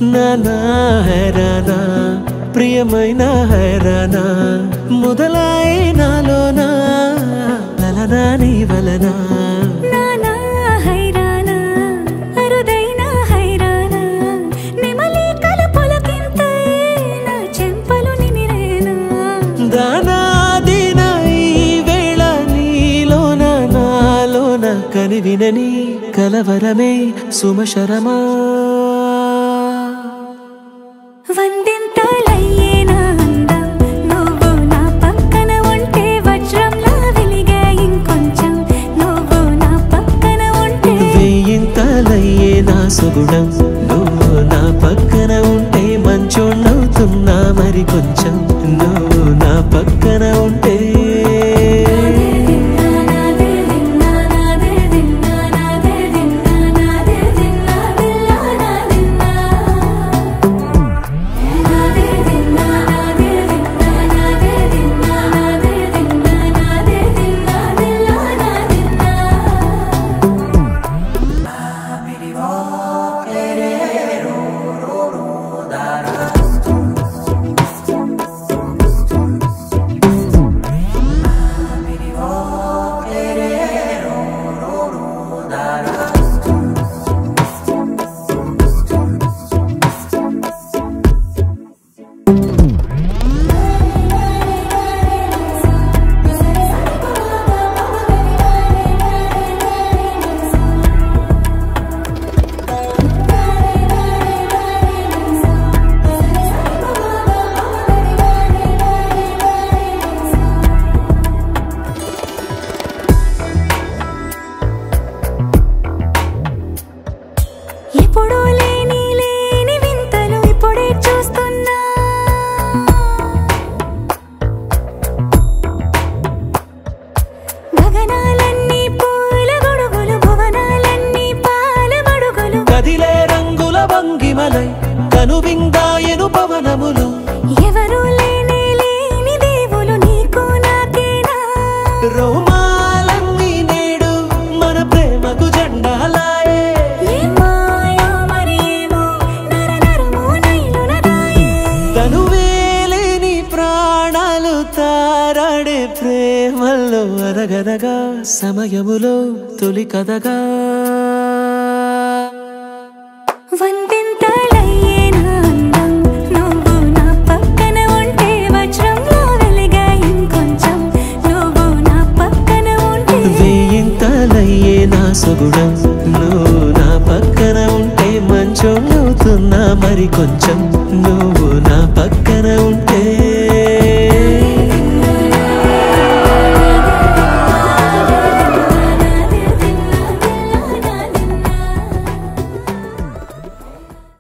నానా హైరానా ప్రియమైన హైరానా మొదలై నాలోనా లలనా నీ వలనా నానా హైరానా అరుదైన హైరానా నిమలి కలపులకింతై నా చెంపలు నిమిరేనా దానా దినా ఈ వేళ నీలోన నాలోన కనివినని కలవరమే సుమశరమా వందింతలయ్యేనా అందం నువ్వు నా పక్కన ఉంటే వజ్రంలా వెలిగే ఇంకొంచెం నువ్వు నా పక్కన ఉంటే వెయ్యింతలయ్యేనా సుగుణం నువ్వు నా పక్కన ఉంటే మంచోణ్ణవుతున్నా మరి కొంచెం నువ్వు నా పక్కన ఉంటే ఎప్పుడూ లేని వింతలు ఇప్పుడే చూస్తున్నా గగనాలన్నీ పూల గొడుగులు భువనాలన్నీ పాల మడుగులు కదిలే రంగుల భంగిమలై కనువిందాయను పవనములు ఎవరు లేని దేవులు నీకు నాకేనా రోమాలన్నీ నేడు మన ప్రేమకు జెండాలాయే తనువేలేని ప్రాణాలు తారాడే ప్రేమల్లో అరగనగా సమయములో తొలి కథగా వందింతలయ్యేనా అందం నువ్వు నా పక్కన ఉంటే వజ్రంలా వెలిగే ఇంకొంచెం నువ్వు నా పక్కన ఉంటే వెయ్యింతలయ్యేనా సుగుణం నువ్వు నా పక్కన ఉంటే మంచోణ్ణవుతున్నా మరి కొంచెం నువ్వు